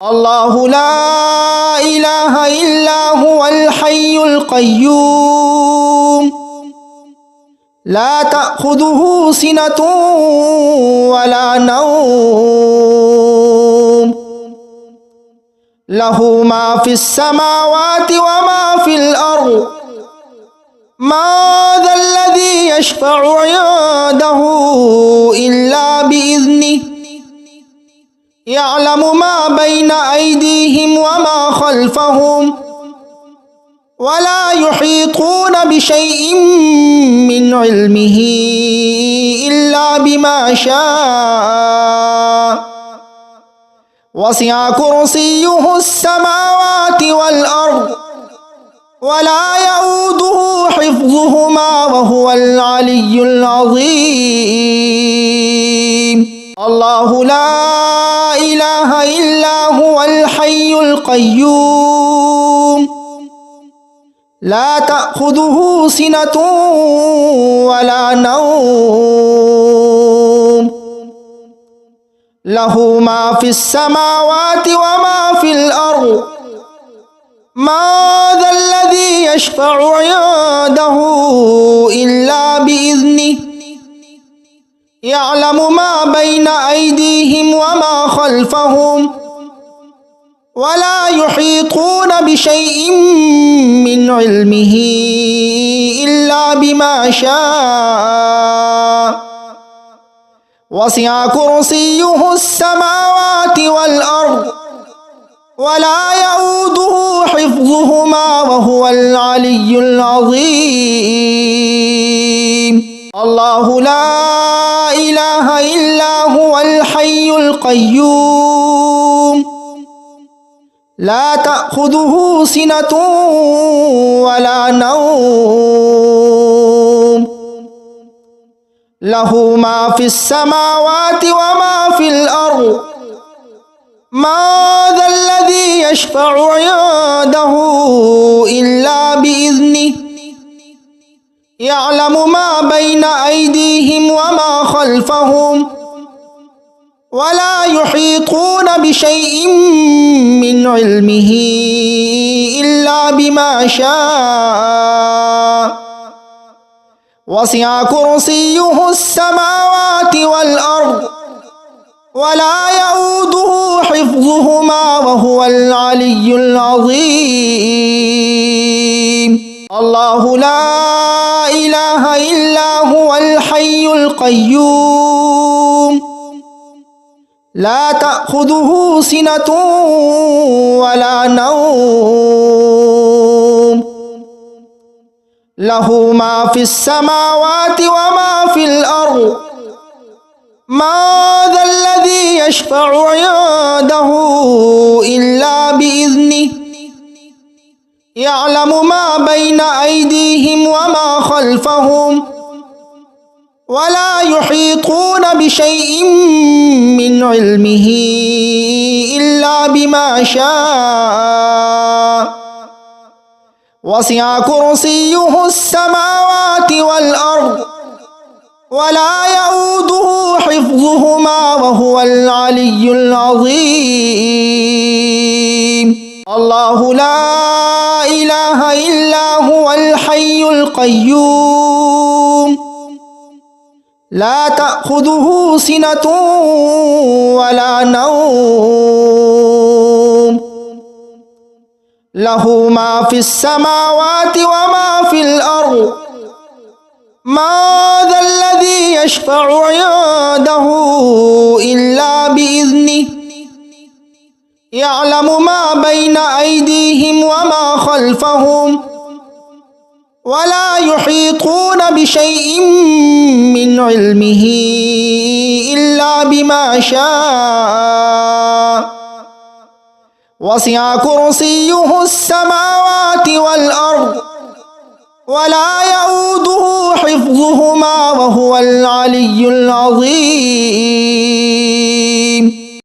الله لا إله إلا هو الحي القيوم لا تأخذه سنة ولا نوم له ما في السماوات وما في الأرض ما ذا الذي يشفع عنده إلا بإذنه يعلم ما بين أيديهم وما خلفهم ولا يحيطون بشيء من علمه إلا بما شاء وسع كرسيه السماوات والأرض ولا يؤوده حفظهما وهو العلي العظيم الله لا إله إلا هو الحي القيوم لا تأخذه سنة ولا نوم له ما في السماوات وما في الأرض ما ذا الذي يشفع عنده إلا بإذنه يعلم ما بين أيديهم وما خلفهم ولا يحيطون بشيء من علمه إلا بما شاء وسع كرسيه السماوات والأرض ولا يؤوده حفظهما وهو العلي العظيم الله لا إله إلا هو الحي القيوم لا تأخذه سنة ولا نوم له ما في السماوات وما في الأرض ما ذا الذي يشفع عنده إلا بإذنه يعلم ما بين أيديهم وما خلفهم ولا يحيطون بشيء من علمه إلا بما شاء وسع كرسيه السماوات والأرض ولا يؤوده حفظهما وهو العلي العظيم الله لا إله إلا هو الحي القيوم لا تأخذه سنة ولا نوم له ما في السماوات وما في الأرض ما ذا الذي يشفع عنده إلا بإذنه يعلم ما بين أيديهم وما خلفهم ولا يحيطون بشيء من علمه إلا بما شاء وسع كرسيه السماوات والأرض ولا يؤوده حفظهما وهو العلي العظيم الله لا إله إلا هو الحي القيوم لا تأخذه سنة ولا نوم له ما في السماوات وما في الأرض ما ذا الذي يشفع عنده إلا بإذنه يعلم ما بين أيديهم وما خلفهم ولا يحيطون بشيء من علمه إلا بما شاء وسع كرسيه السماوات والأرض ولا يؤوده حفظهما وهو العلي العظيم